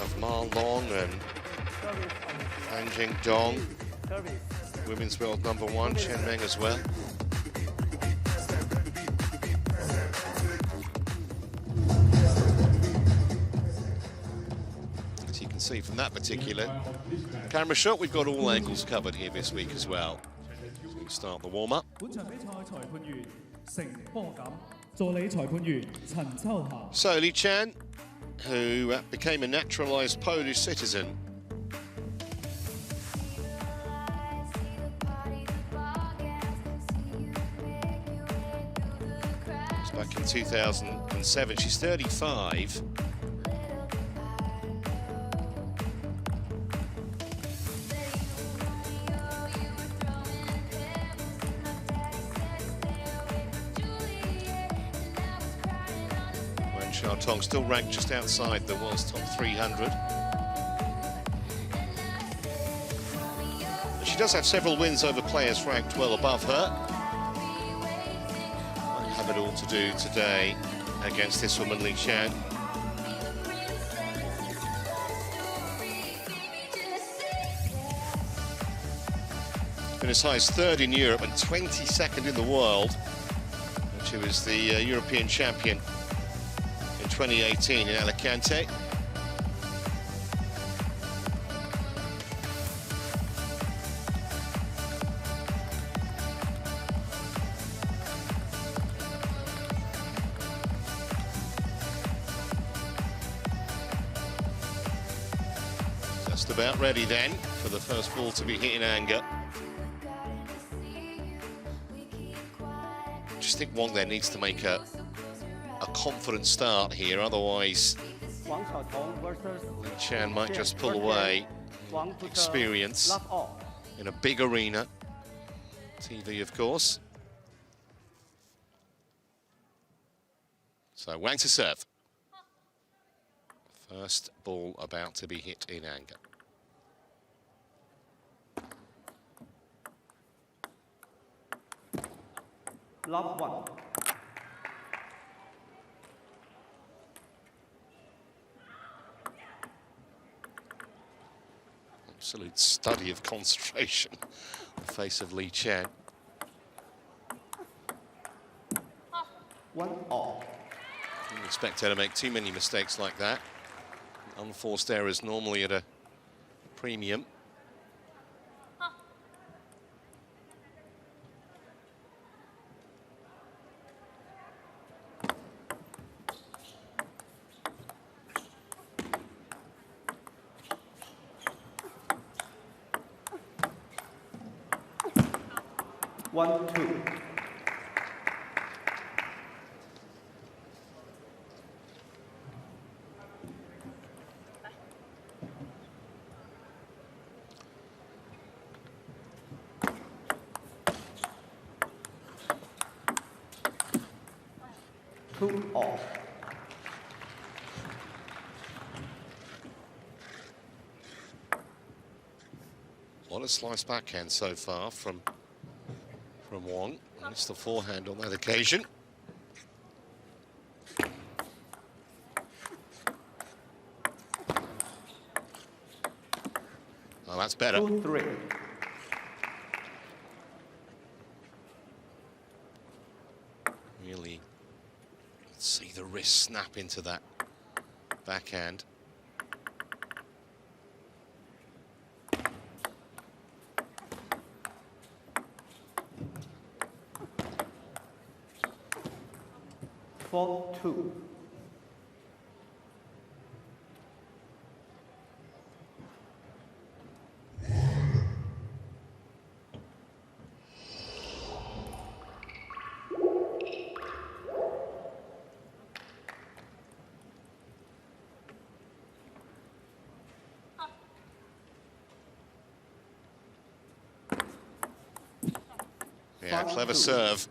of Ma Long and Fan Dong. Women's world #1, Chen Meng as well. As you can see from that particular camera shot, we've got all angles covered here this week as well. So we start the warm-up. So Li Qian, who became a naturalized Polish citizen, back in 2007. She's 35. When Xiaotong still ranked just outside the world's top 300. But she does have several wins over players ranked well above her. Have it all to do today against this woman, Li Qian. Been as high as 3rd in Europe and 22nd in the world. And she was the European champion in 2018 in Alicante. Just about ready then for the first ball to be hit in anger. I just think Wang there needs to make a confident start here, otherwise Li Qian might just pull away. Experience in a big arena. TV, of course. So Wang to serve. First ball about to be hit in anger. Love 1. Absolute study of concentration on the face of Li Qian. 1 off. Didn't expect her to make too many mistakes like that. Unforced errors normally at a premium. One, two. Two off. What a slice backhand so far from Wang. Missed the forehand on that occasion. Oh, that's better. 2-3. Really see the wrist snap into that backhand. Four, two. Yeah, clever serve.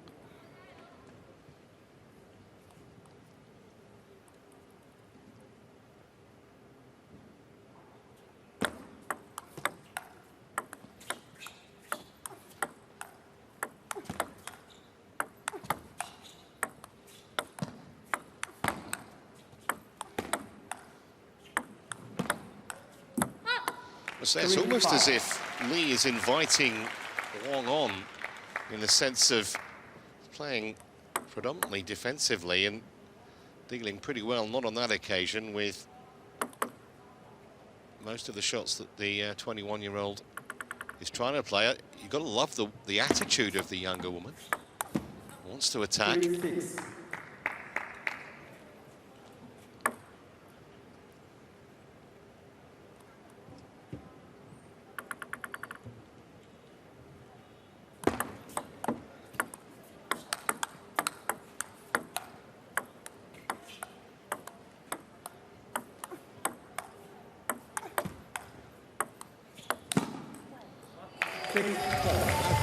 So it's almost as if Lee is inviting Wang on in the sense of playing predominantly defensively and dealing pretty well, not on that occasion, with most of the shots that the 21-year-old is trying to play. You've got to love the attitude of the younger woman. Wants to attack. 3-6.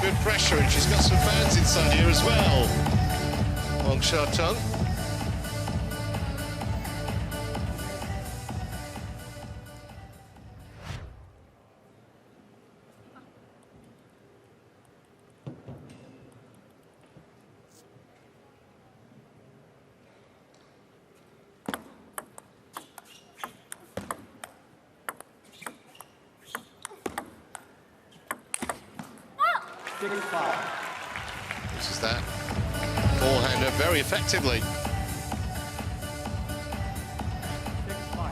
Good pressure, and she's got some fans inside here as well. Wang Xiaotong. This is that forehander very effectively. 6-5.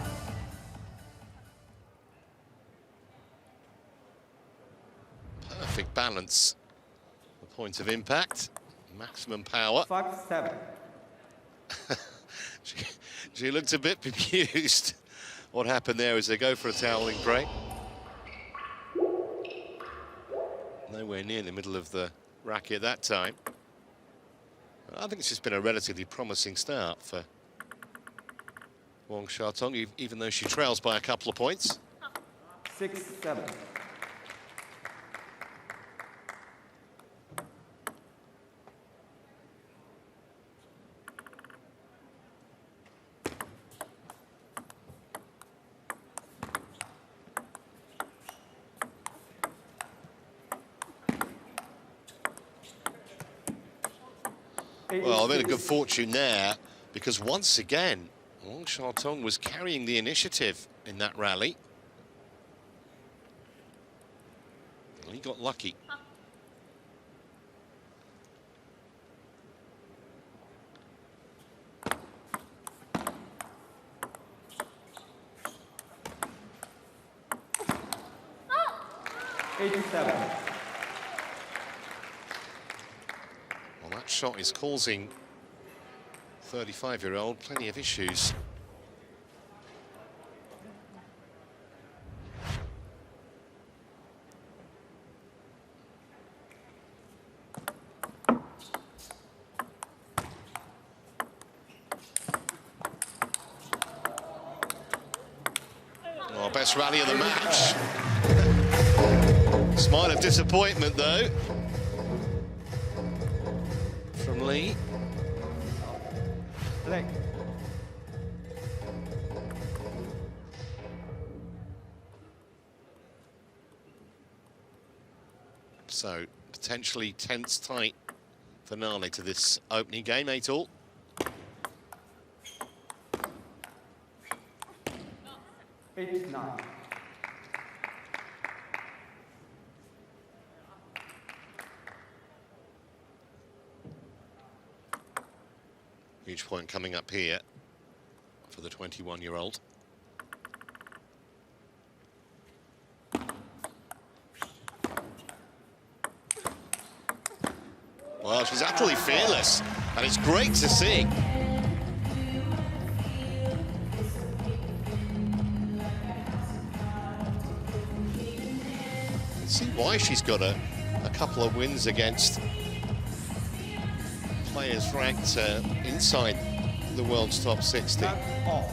Perfect balance. The point of impact, maximum power. 5-7. She looked a bit bemused. What happened there is they go for a toweling break. Nowhere near the middle of the racket that time. I think it's just been a relatively promising start for Wang Xiaotong, even though she trails by a couple of points. 6-7. Well, a bit of good fortune there, because once again, Wang Xiaotong was carrying the initiative in that rally. Well, he got lucky. Well, that shot is causing 35-year-old plenty of issues. Oh, best rally of the match. Smile of disappointment, though, from Lee. Leg. So, potentially tense, tight finale to this opening game, 8-all. Eight, 9. Huge point coming up here for the 21-year-old. Well, she's utterly fearless, and it's great to see. See why she's got a couple of wins against players ranked inside the world's top 60. That's all.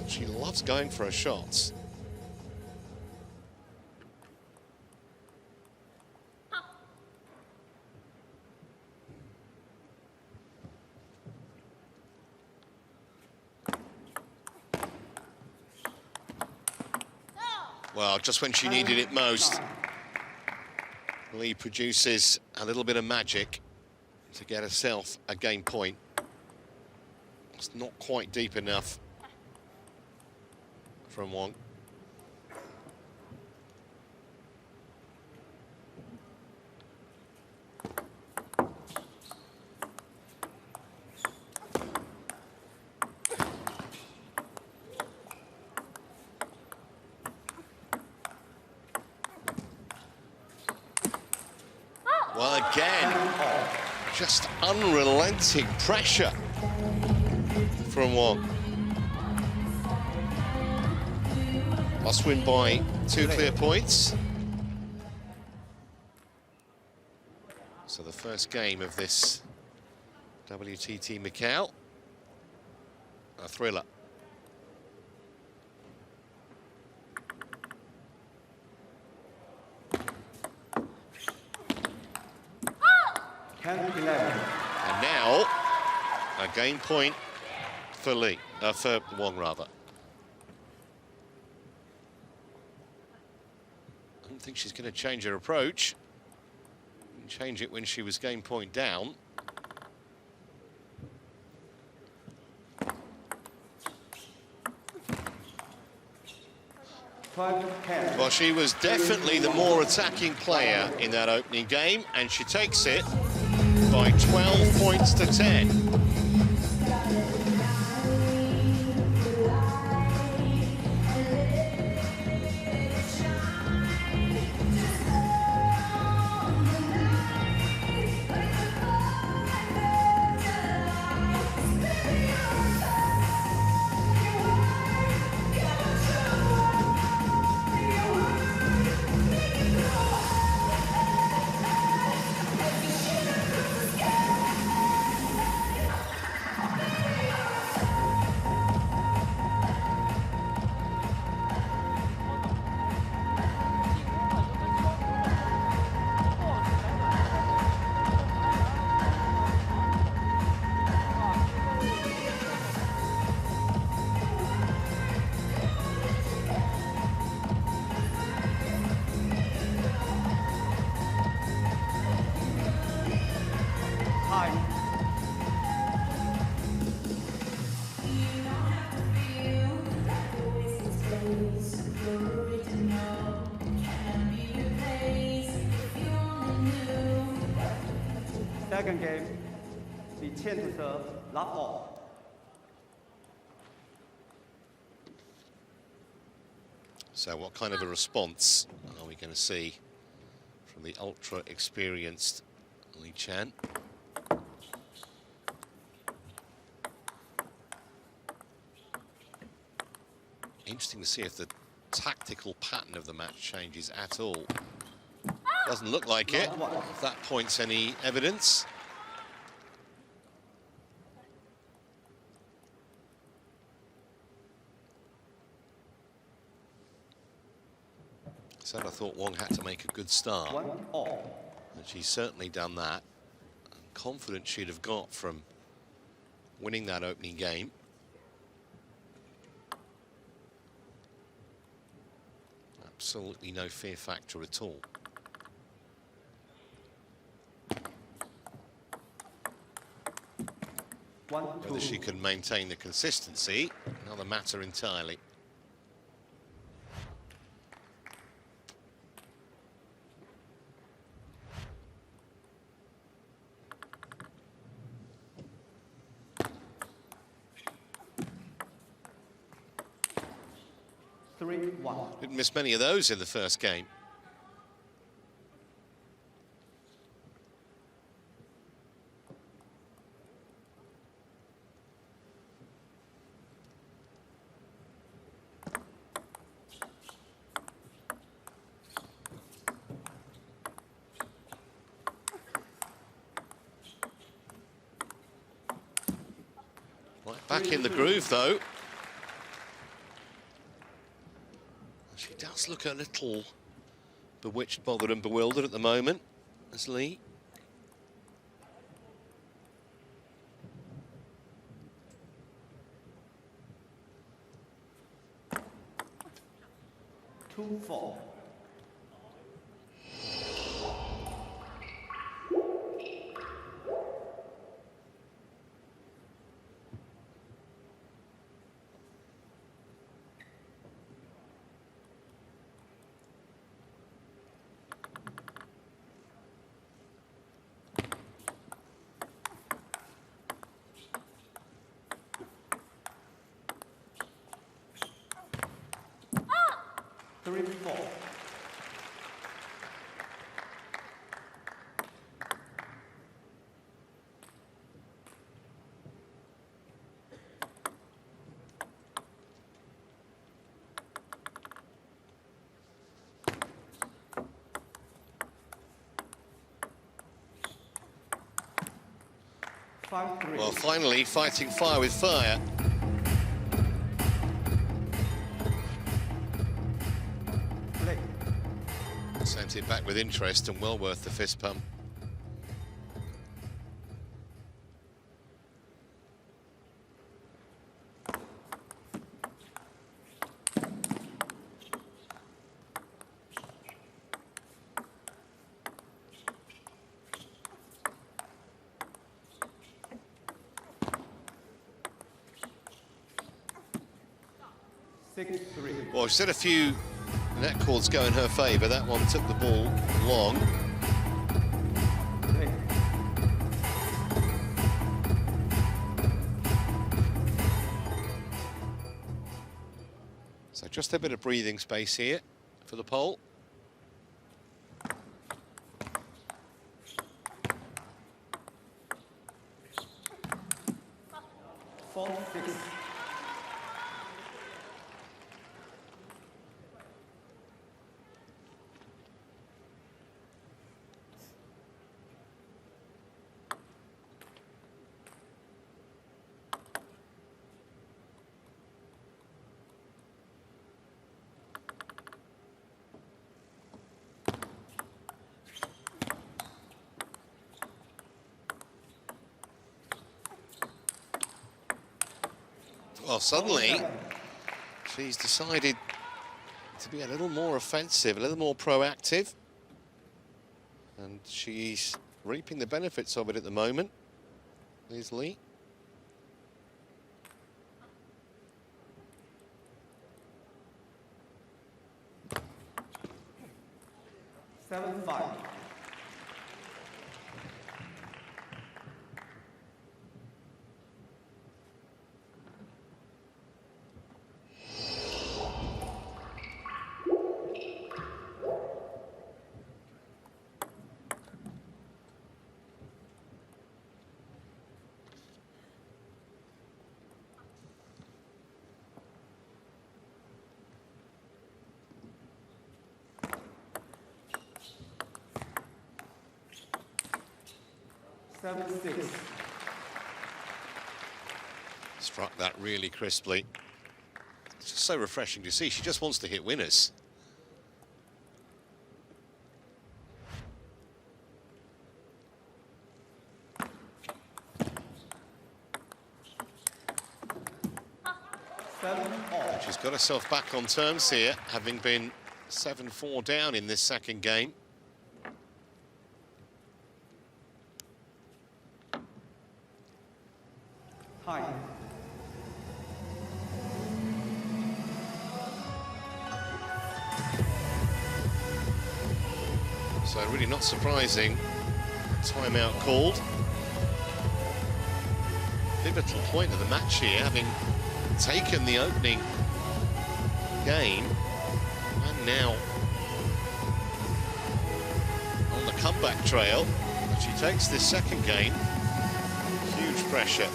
She loves going for her shots. Well, just when she needed it most, Lee produces a little bit of magic to get herself a game point. It's not quite deep enough from Wang. again. Just unrelenting pressure from Wang. Must win by 2 clear points. So the first game of this WTT Macau, a thriller. Count 11. And now, a game point for for Wang, rather. I don't think she's going to change her approach. Change it when she was game point down. Well, she was definitely the more attacking player in that opening game, and she takes it by 12 points to 10. Second game, Qian to serve, love all. So what kind of a response are we going to see from the ultra-experienced Qian? Interesting to see if the tactical pattern of the match changes at all. Doesn't look like it, if that points any evidence. So I thought Wang had to make a good start. And she's certainly done that. And confidence she'd have got from winning that opening game. Absolutely no fear factor at all. Whether she can maintain the consistency, another matter entirely. Didn't miss many of those in the first game. Right, back in the groove, though. She does look a little bewitched, bothered and bewildered at the moment, as Li. Two, four. 5-3. Well, finally fighting fire with fire. Play. Sent it back with interest and well worth the fist pump. Well, she's had a few net cords go in her favour. That one took the ball long. Play. So just a bit of breathing space here for the pole. 4-6. Well, suddenly she's decided to be a little more offensive, a little more proactive. And she's reaping the benefits of it at the moment. Here's Lee. Seven, 5. Seven, 6. Struck that really crisply. It's just so refreshing to see. She just wants to hit winners. And she's got herself back on terms here, having been 7-4 down in this second game. High. So really not surprising. Timeout called. Pivotal point of the match here, having taken the opening game and now on the comeback trail. She takes this second game. Huge pressure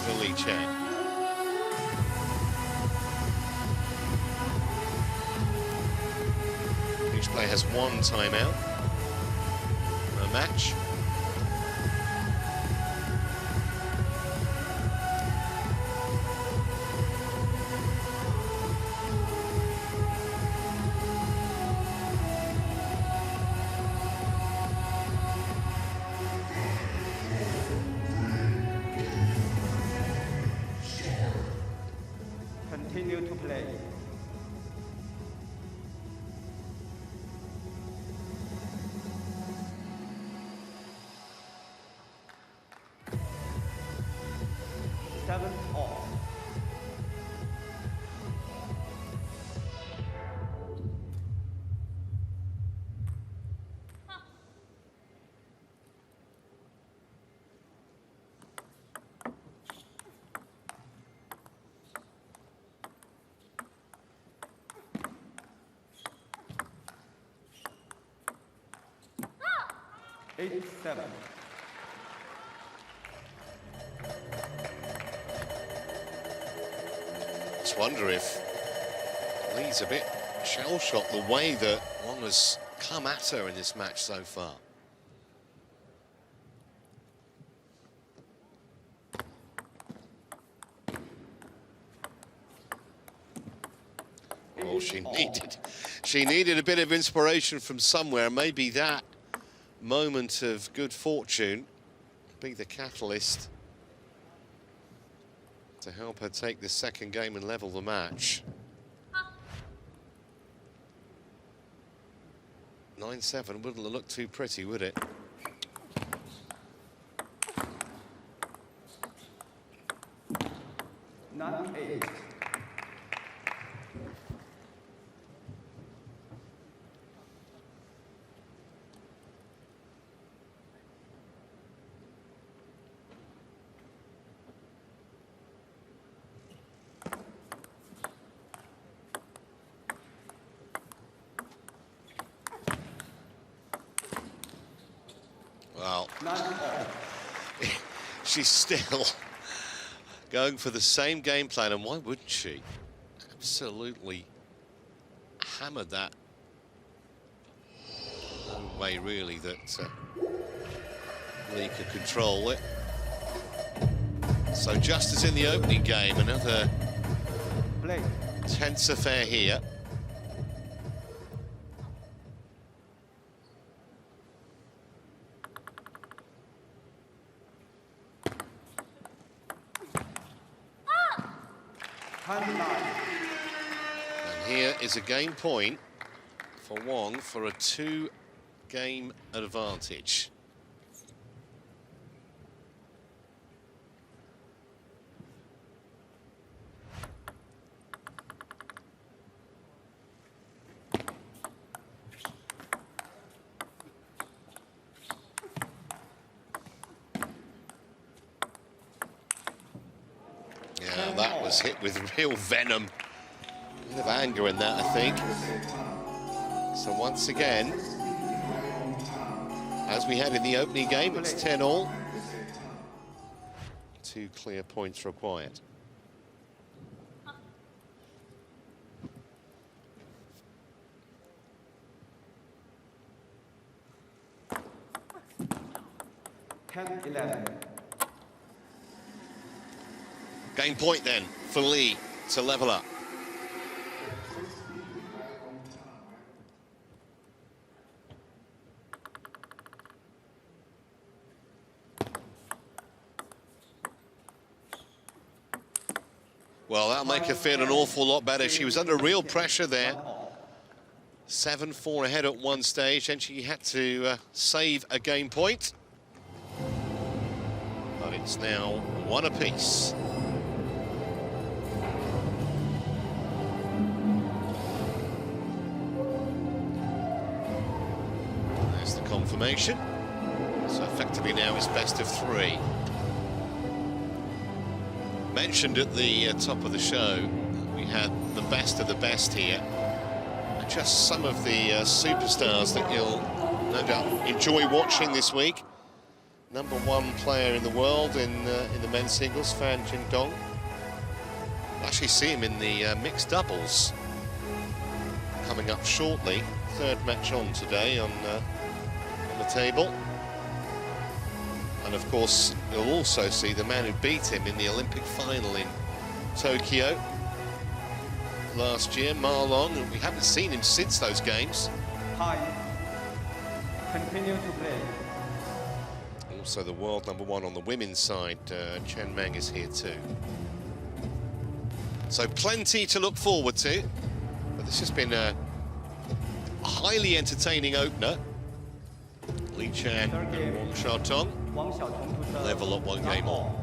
for Lee Qian. Each player has one timeout per match. Continue to play. Seven, all. Eight, 7. Just wonder if Lee's a bit shell-shocked the way that Wang has come at her in this match so far. Well, she needed a bit of inspiration from somewhere. Maybe that moment of good fortune be the catalyst to help her take this second game and level the match. 9-7 wouldn't look too pretty, would it? Not 8. Well, she's still going for the same game plan, and why wouldn't she? Absolutely hammered that. No way, really, that Lee could control it. So just as in the opening game, another tense affair here. And here is a game point for Wang for a 2-game advantage. Yeah, that was hit with real venom. A bit of anger in that, I think. So once again, as we had in the opening game, it's 10-all. 2 clear points required. Game point then for Lee to level up. Well, that'll make her feel an awful lot better. She was under real pressure there. 7-4 ahead at one stage, and she had to save a game point. But it's now 1 apiece. There's the confirmation. So effectively now it's best of 3. Mentioned at the top of the show, we had the best of the best here. And just some of the superstars that you'll no doubt enjoy watching this week. #1 player in the world in the men's singles, Fan Jingdong. We'll actually see him in the mixed doubles coming up shortly. 3rd match on today on the table. And of course, you'll also see the man who beat him in the Olympic final in Tokyo last year, Ma Long, and we haven't seen him since those games. Continue to play. Also the world #1 on the women's side, Chen Meng is here too. So plenty to look forward to, but this has been a highly entertaining opener. Li Qian and Wang Xiaotong level up 1 game on.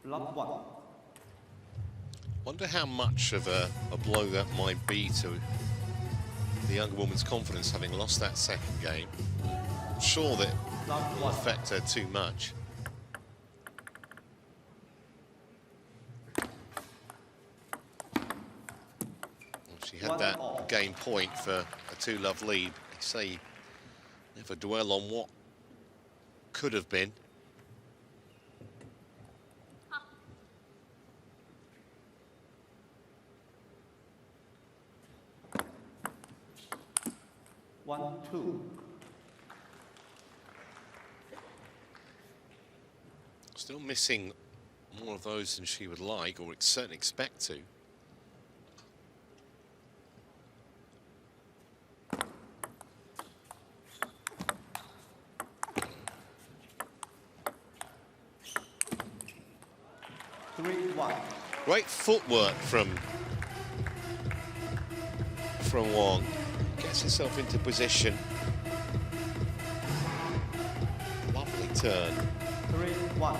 Block 1. Wonder how much of a blow that might be to the younger woman's confidence, having lost that second game. I'm sure that it will affect her too much. Well, she had that game point for a 2-love lead. I'd say never dwell on what could have been. 1-2. Still missing more of those than she would like, or certainly expect to. Great footwork from Wang. Gets herself into position. Lovely turn. 3-1.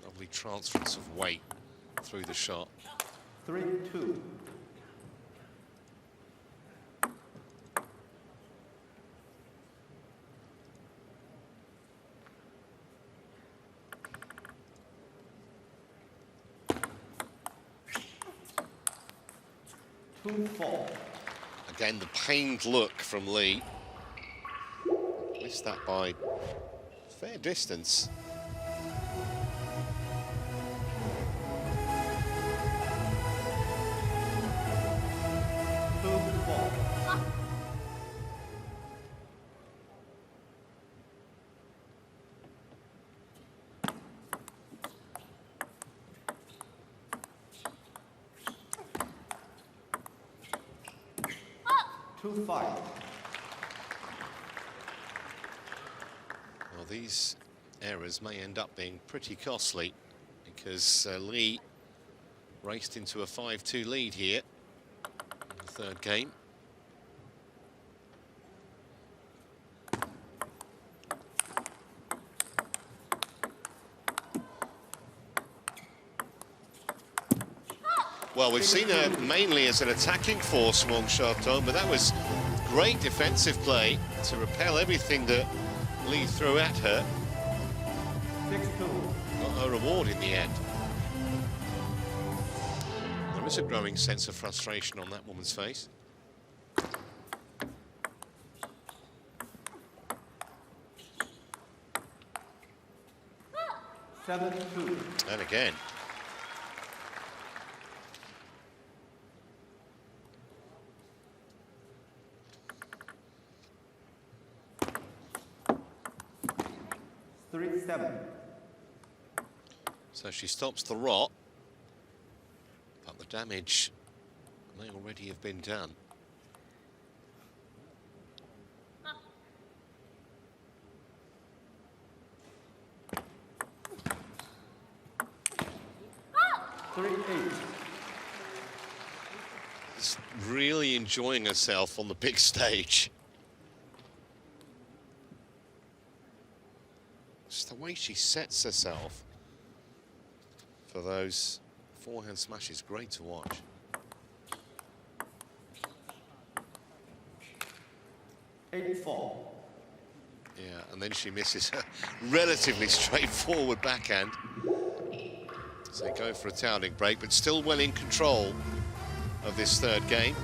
Lovely transference of weight through the shot. 3-2. 2-4. Again, the pained look from Lee. Missed that by fair distance. Well, these errors may end up being pretty costly because Lee raced into a 5-2 lead here in the third game. Well, we've seen her mainly as an attacking force, Wang Xiaotong, but that was great defensive play to repel everything that Lee threw at her. 6-2. Got her reward in the end. There is a growing sense of frustration on that woman's face. 7-2. And again. So she stops the rot, but the damage may already have been done. Just really enjoying herself on the big stage. Just the way she sets herself for those forehand smashes, great to watch. Yeah, and then she misses a relatively straightforward backhand. So they go for a toweling break, but still well in control of this third game.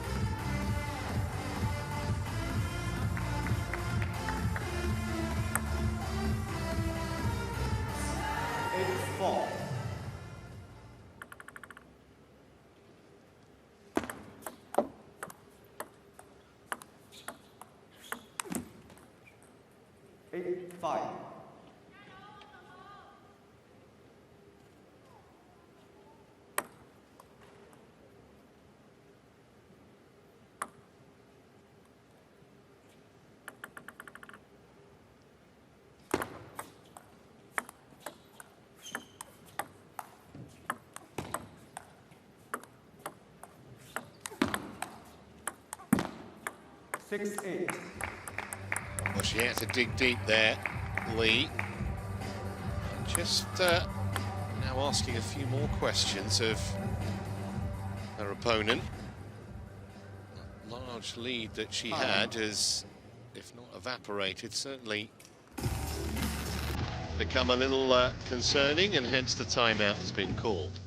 Well, she had to dig deep there, Lee. Just now asking a few more questions of her opponent. That large lead that she had has, if not evaporated, certainly become a little concerning, and hence the timeout has been called.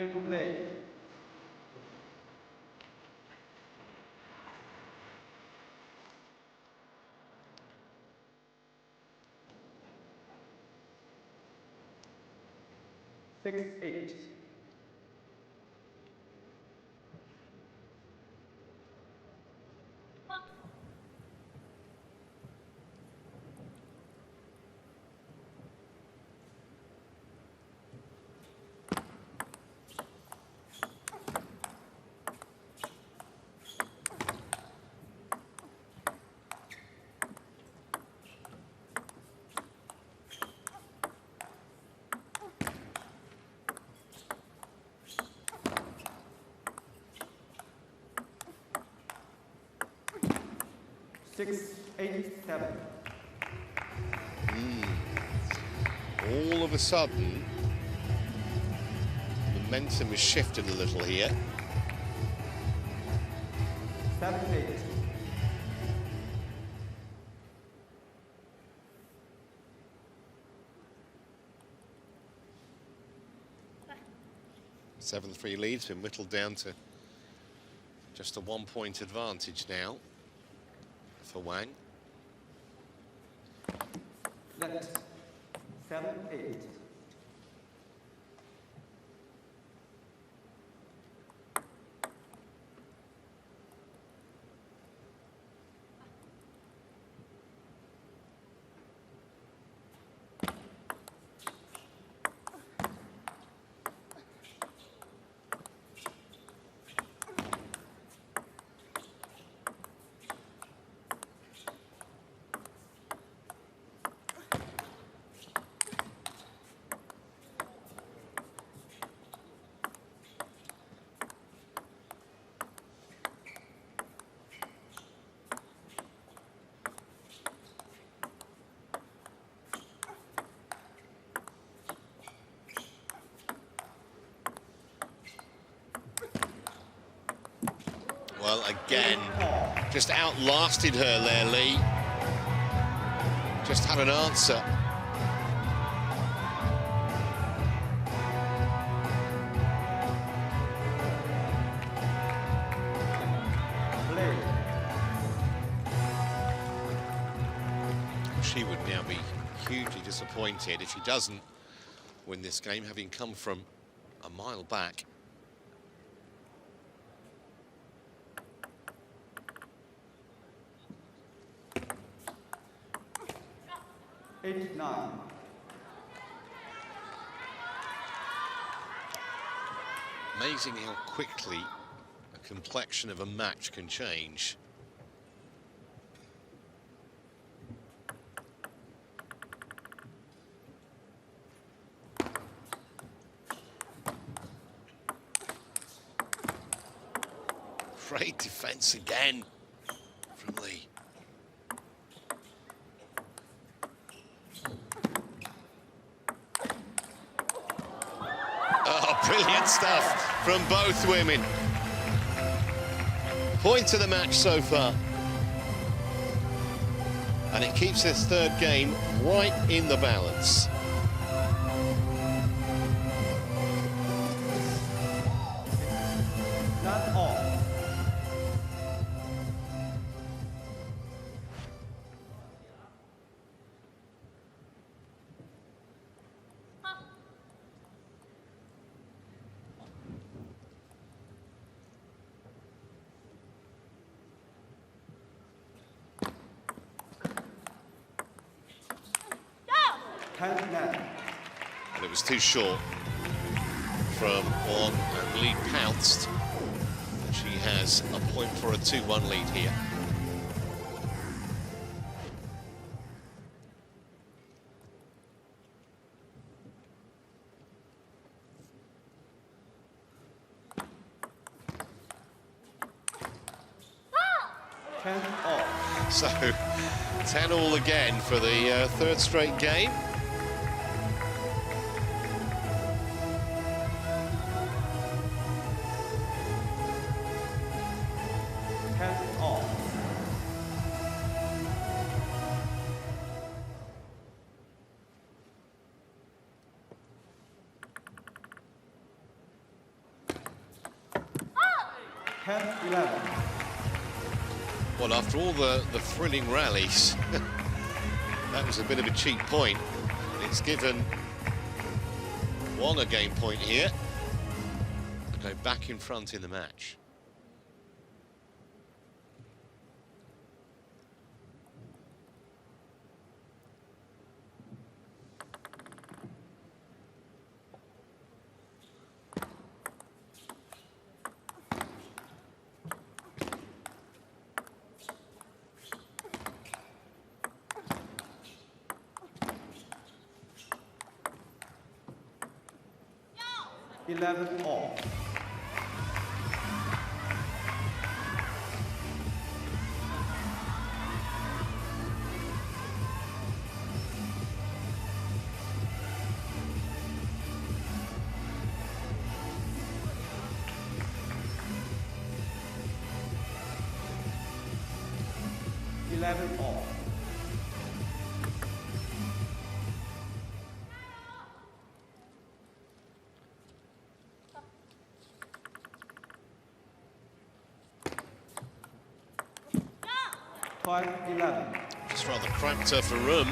Ready to play. Six, eight. Six, 87. All of a sudden, momentum has shifted a little here. 7, 8. Seven 3 lead's been whittled down to just a 1-point advantage now for Wang. Left. 7, 8. Well, again, just outlasted her there, Lee. Just had an answer. She would now be hugely disappointed if she doesn't win this game, having come from a mile back. Eight, 9. Amazing how quickly the complexion of a match can change. Great defense again from Lee. Oh, brilliant stuff from both women. Point of the match so far. And it keeps this third game right in the balance. Not all. And it was too short from Wang, and Lee pounced. She has a point for a 2-1 lead here. So 10-all again for the third straight game. 10-11. Well, after all the thrilling rallies, that was a bit of a cheap point. It's given Wang a game point here. Go back in front in the match. Yeah. 11 all. All. Yeah. 5-11. Just rather cramped her for room.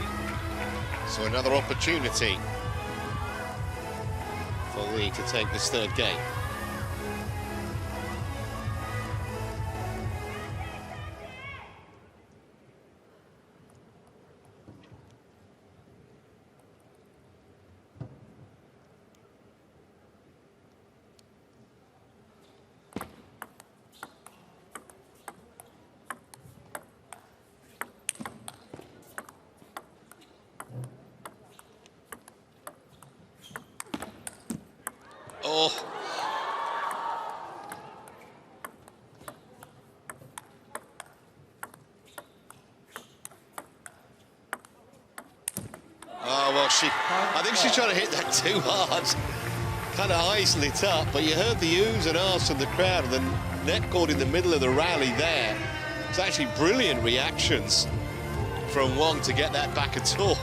So another opportunity for Lee to take this third game. Oh. Oh, well, I think she tried to hit that too hard. Kind of eyes lit up, but you heard the oohs and ahs from the crowd, and the net caught in the middle of the rally there. It's actually brilliant reactions from Wang to get that back at all.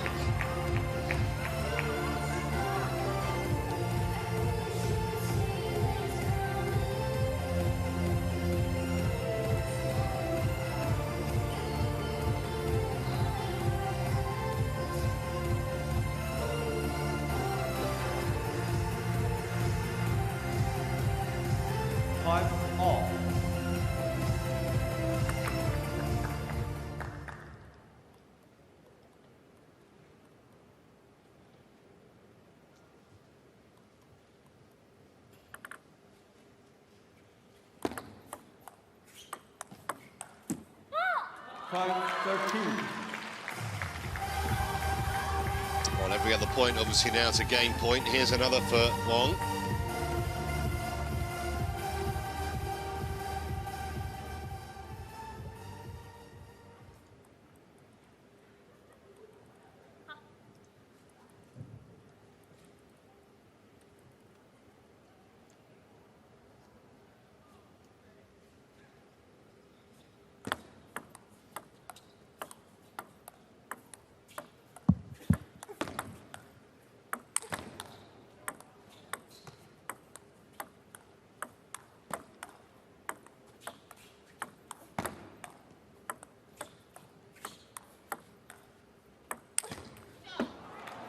All. Well, every other point obviously now it's a game point. Here's another for Wang.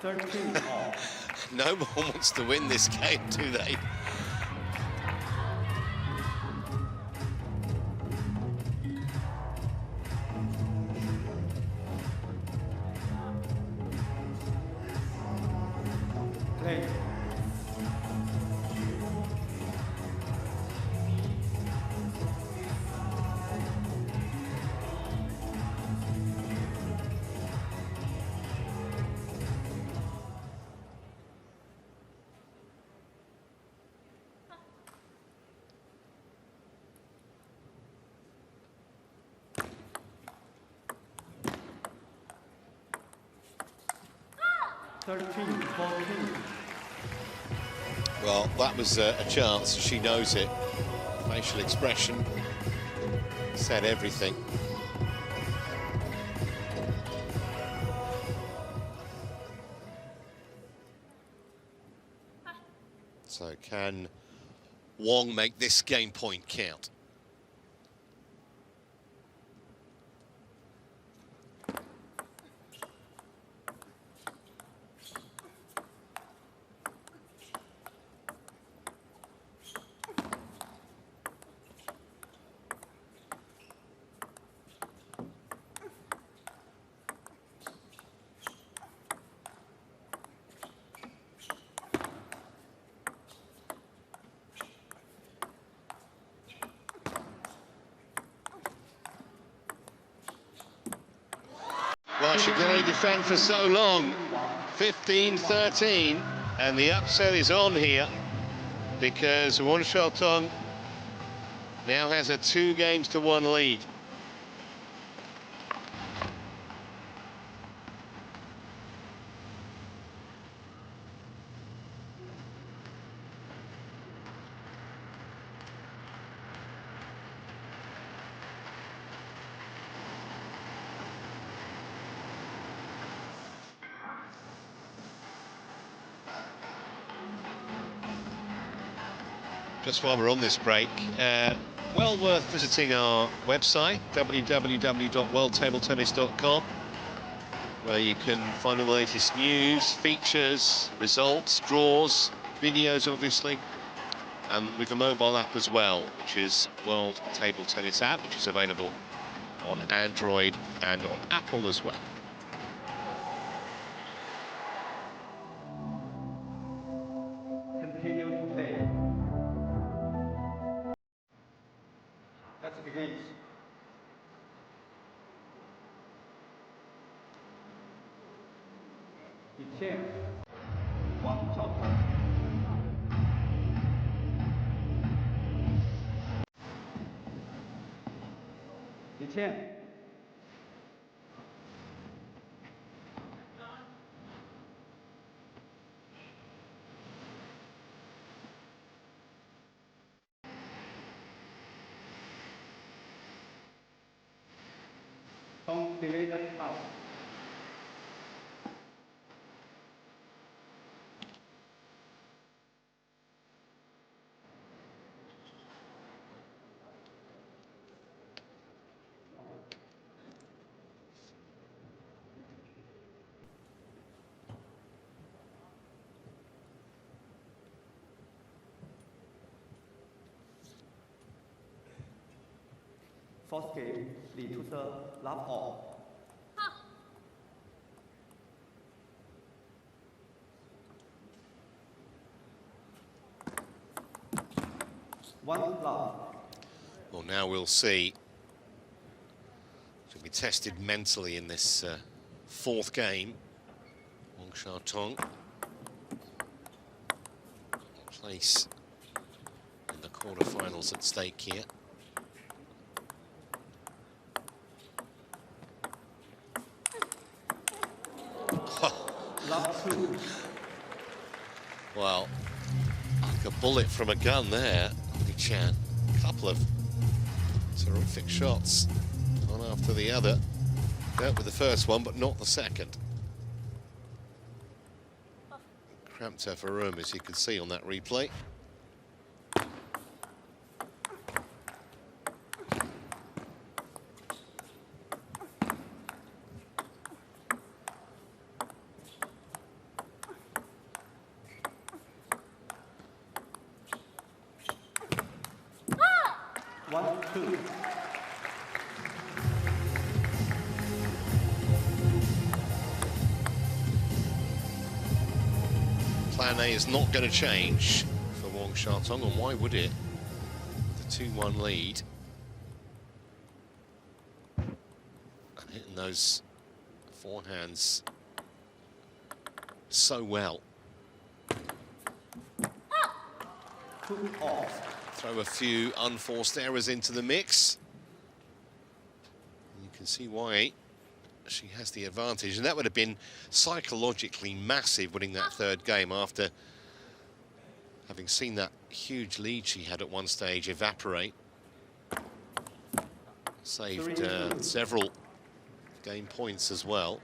All. No one wants to win this game, do they? Play. Well, that was a chance. She knows it. Facial expression said everything. So can Wang make this game point count? She can only defend for so long. 15-13, and the upset is on here because Xiaotong now has a 2-1 lead. Just while we're on this break, well worth visiting our website, www.worldtabletennis.com, where you can find all the latest news, features, results, draws, videos obviously, and with a mobile app as well, which is World Table Tennis app, which is available on Android and on Apple as well. Continue to play. Let's begin. 李倩，王晓彤。李倩。 Don't delay the out. First game, Li to serve, love all. One love. Well, now we'll see. She'll be tested mentally in this fourth game. Wang Xiaotong. Place in the quarterfinals at stake here. Well, like a bullet from a gun there, Qian. Couple of terrific shots, one after the other. Dealt with the first one, but not the second. Cramped her for room, as you can see on that replay. Plan A is not going to change for Wang Xiaotong, and why would it? The 2-1 lead. And hitting those forehands so well. Throw a few unforced errors into the mix. You can see why she has the advantage, and that would have been psychologically massive, winning that third game after having seen that huge lead she had at one stage evaporate. Saved several game points as well.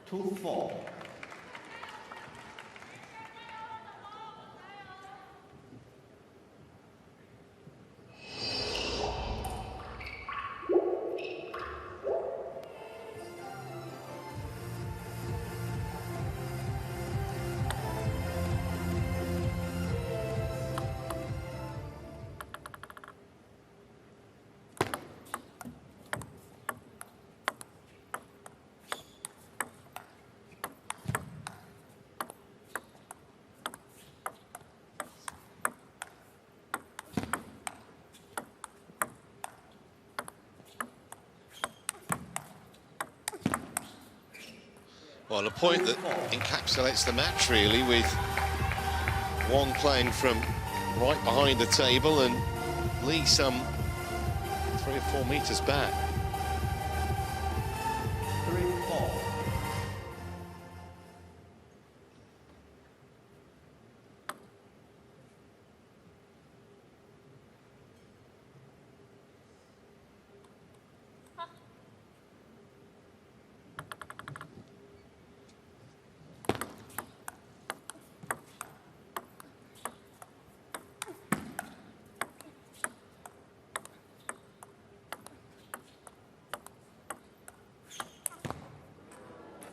Two, four. Well, a point that encapsulates the match, really, with Wang playing from right behind the table and Li some 3 or 4 meters back. 3-4.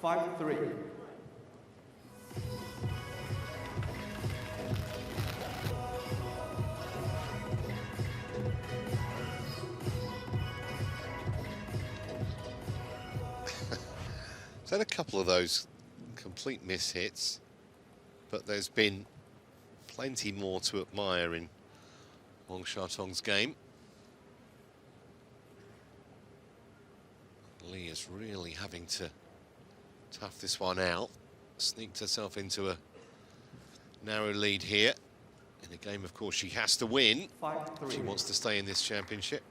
Five, 3. He's had a couple of those complete miss hits, but there's been plenty more to admire in Wang Xiaotong's game. Li is really having to tough this one out. Sneaked herself into a narrow lead here. In a game, of course, she has to win. 5-3. She wants to stay in this championship.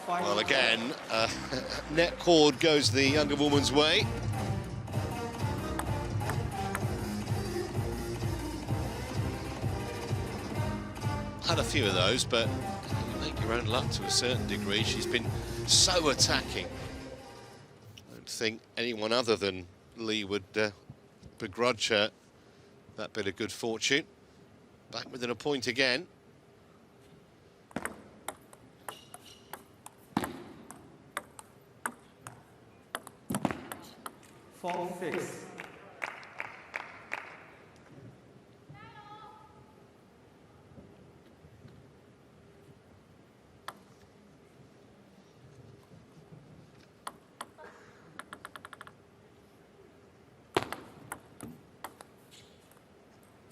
Well, again, net cord goes the younger woman's way. Had a few of those, but you make your own luck to a certain degree. She's been so attacking. I don't think anyone other than Li would begrudge her that bit of good fortune. Back within a point again. 4-6.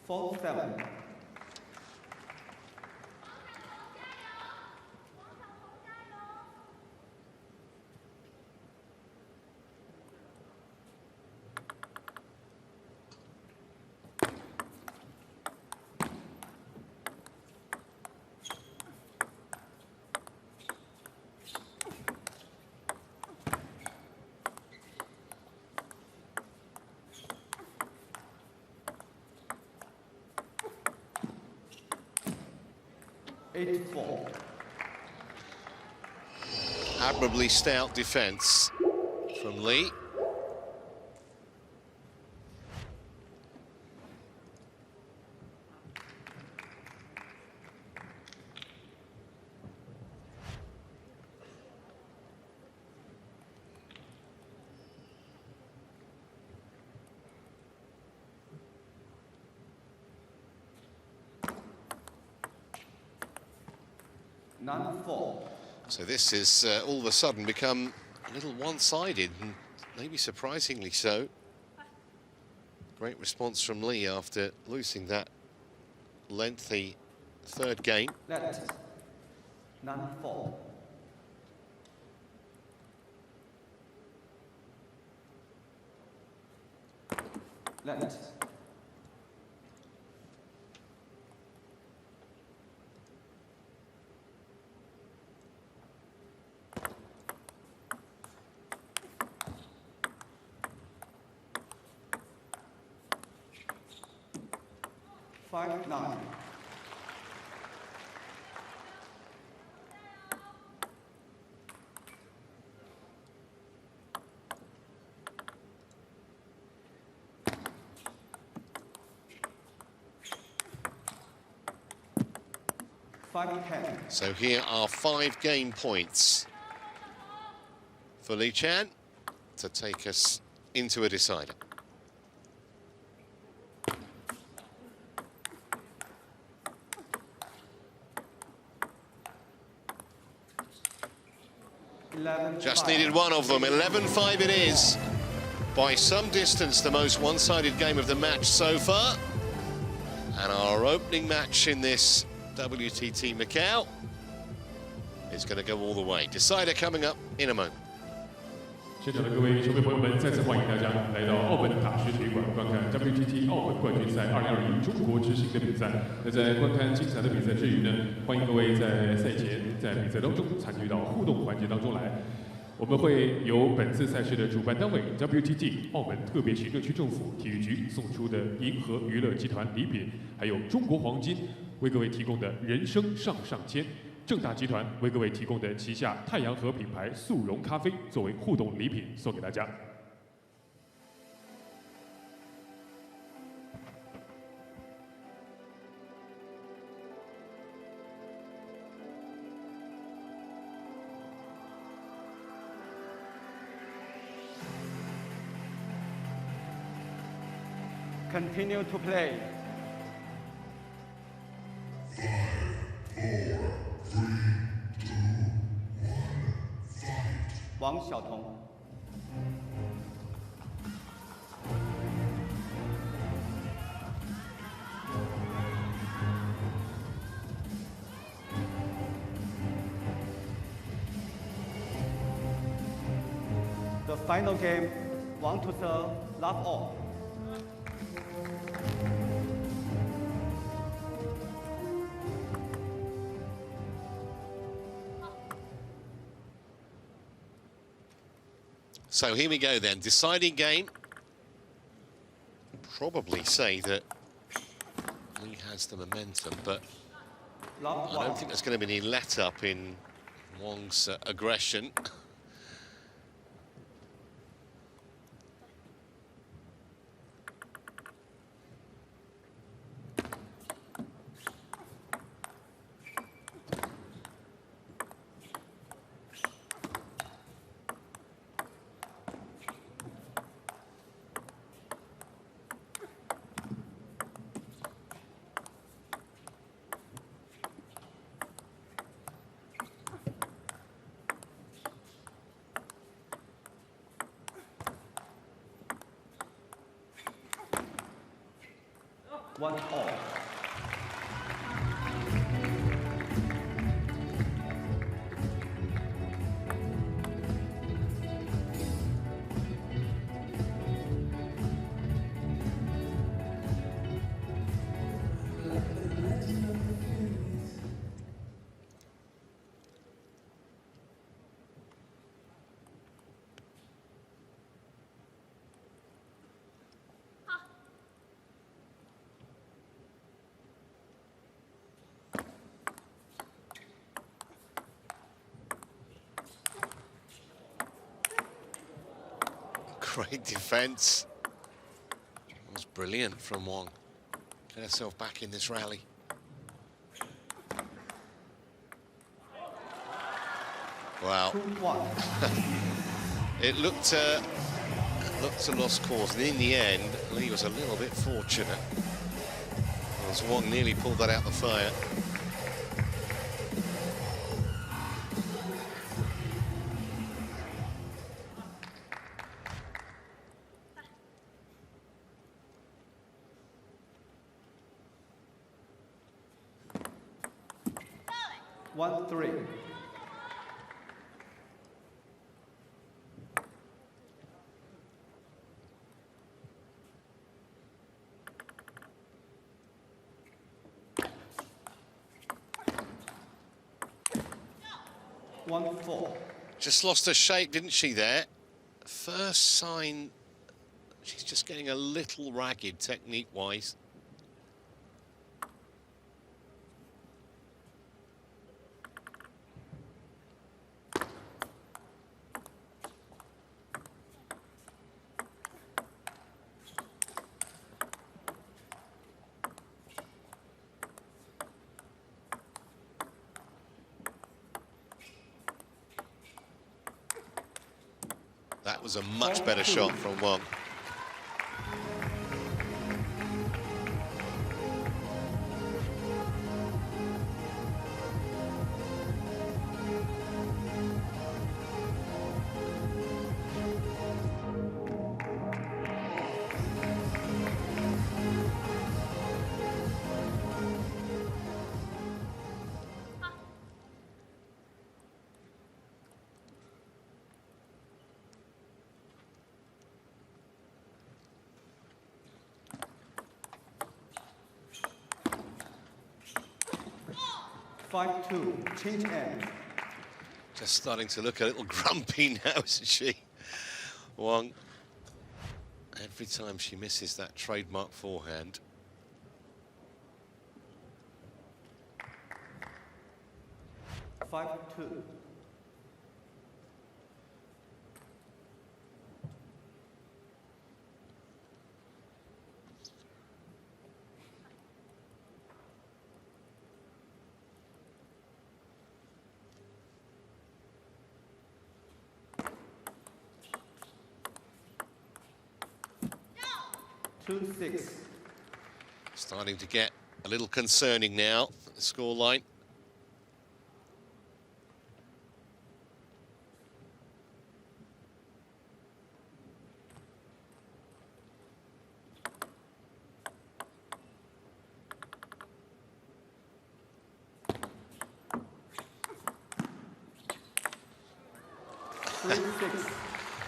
Four, 7. Eight-4. Admirably stout defence from Li. So this has all of a sudden become a little one-sided, and maybe surprisingly so. Great response from Li after losing that lengthy third game. Let 9-4. Let 5-9. So here are 5 game points for Qian to take us into a decider. Just needed one of them. 11-5 it is. By some distance, the most one-sided game of the match so far. And our opening match in this WTT Macau is going to go all the way. Decider coming up in a moment. 现场的各位球迷朋友们，再次欢迎大家来到澳门大学体育馆观看 WTT 澳门冠军赛2021中国之星的比赛。那在观看精彩的比赛之余呢，欢迎各位在赛前、在比赛当中参与到互动环节当中来。我们会由本次赛事的主办单位 WTT 澳门特别行政区政府体育局送出的银河娱乐集团礼品，还有中国黄金为各位提供的人生上签。 正大集团为各位提供的旗下太阳河品牌速溶咖啡作为互动礼品送给大家。Continue to play. 王晓彤。The final game, Wang to serve, love all. So here we go then, deciding game. Probably say that Lee has the momentum, but I don't think there's going to be any let up in Wang's aggression. One all. Great defence. That was brilliant from Wang. Get herself back in this rally. Wow. It looked a lost cause, and in the end, Lee was a little bit fortunate, as Wang nearly pulled that out the fire. One, three. One, four. Just lost her shape, didn't she, there? First sign, she's just getting a little ragged technique-wise. That was a much better shot from Wang. 5-2, CHN. Just starting to look a little grumpy now, isn't she? Wang. Every time she misses that trademark forehand. Five, 2. No. 2-6. Starting to get a little concerning now, the scoreline.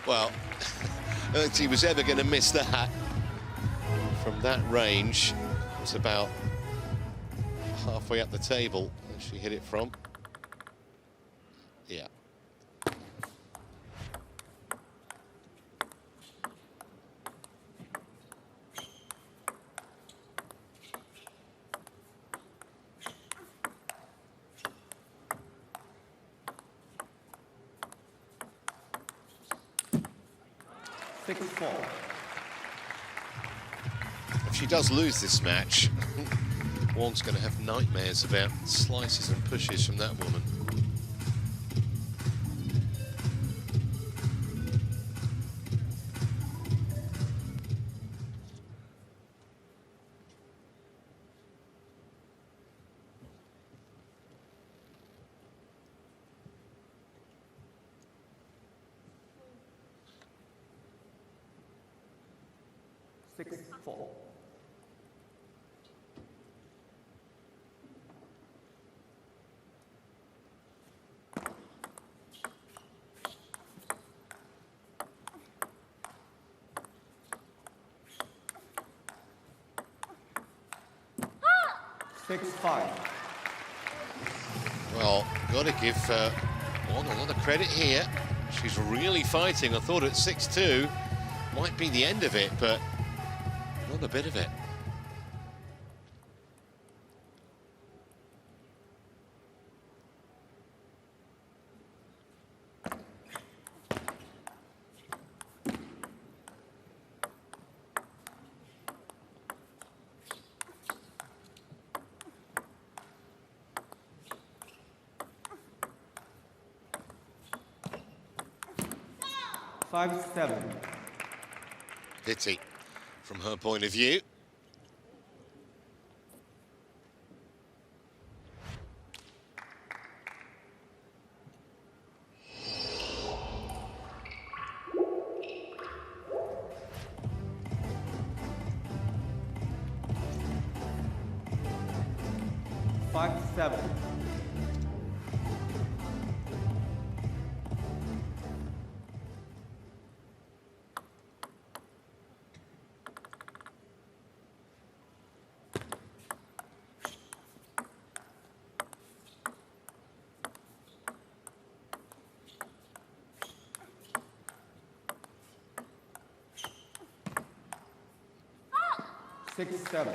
Well, I don't think he was ever going to miss that. From that range, it was about halfway up the table that she hit it from. Yeah. If she does lose this match, Wang's going to have nightmares about slices and pushes from that woman. Six, 4. Six, 5. Well, got to give Wang a lot of credit here. She's really fighting. I thought at 6-2 might be the end of it, but not a bit of it. Five, 7. Pity from her point of view. Five, 7. 6, 7.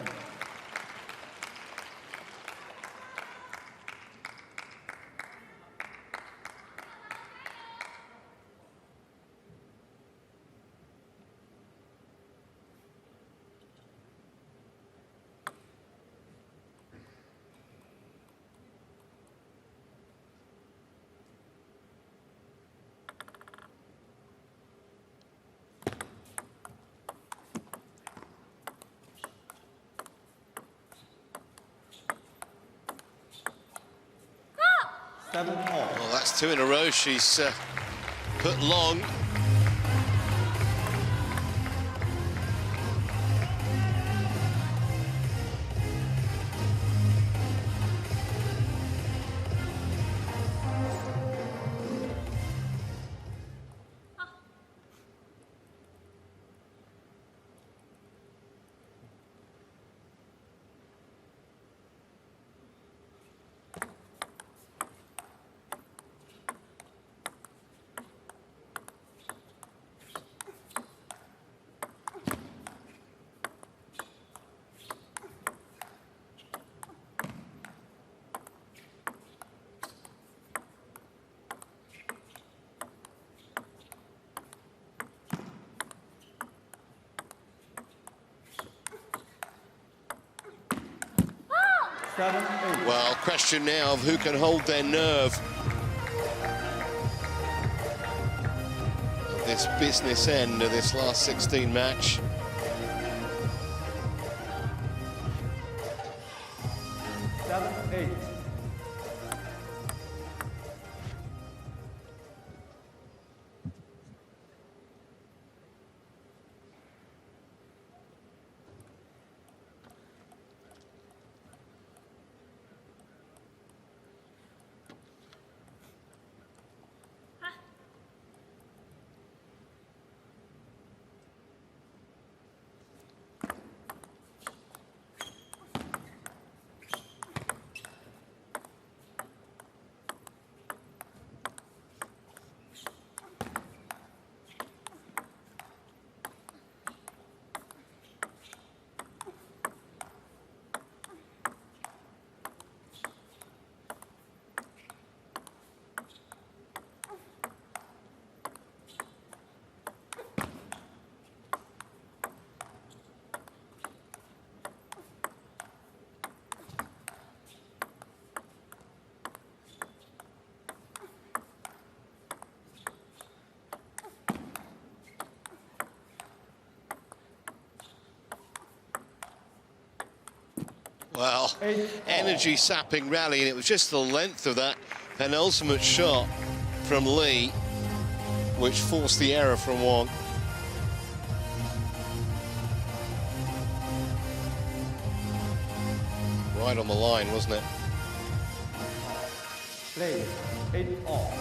Well, that's 2 in a row. She's put long. 7, 8. Well, question now of who can hold their nerve. At this business end of this last 16 match. Seven, 8. Well, energy-sapping rally, and it was just the length of that penultimate shot from Lee which forced the error from Wang. Right on the line, wasn't it? Play 8-all.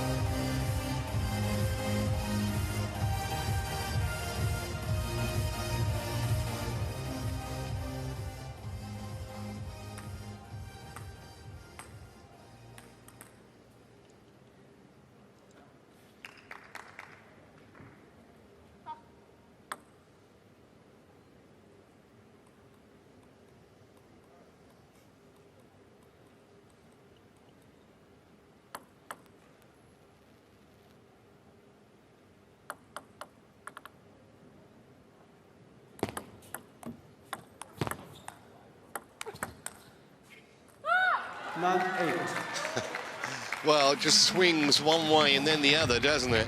Nine, 8. Well, it just swings one way and then the other, doesn't it?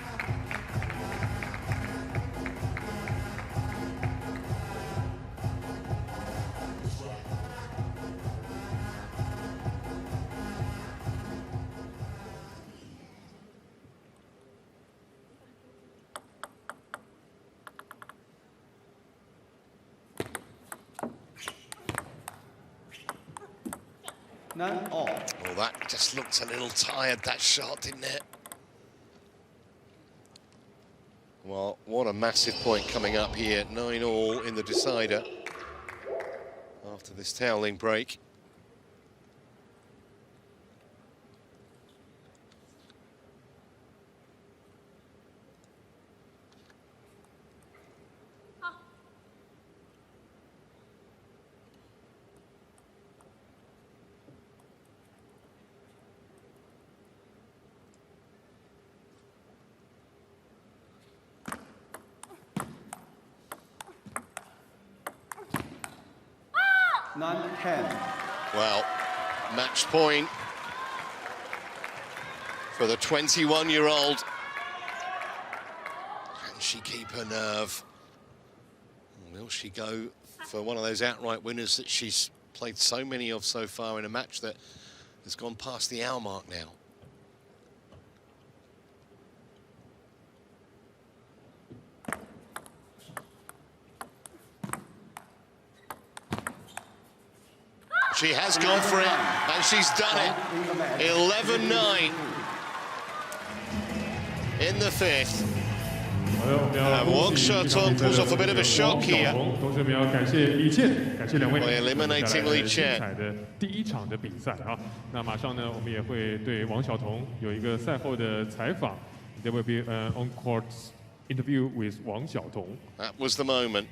Nine-all. Well, that just looked a little tired, that shot, didn't it? Well, what a massive point coming up here. 9-all in the decider after this toweling break. Nine, 10. Well, match point for the 21-year-old. Can she keep her nerve? Will she go for one of those outright winners that she's played so many of so far in a match that has gone past the hour mark now? She has gone for it, and she's done it. 11-9 in the fifth. And Wang Xiaotong pulls off a bit of a shock here by eliminating Li Qian. 第一场的比赛啊，那马上呢，我们也会对王晓彤有一个赛后的采访。There will be an on-court interview with Wang Xiaotong. That was the moment.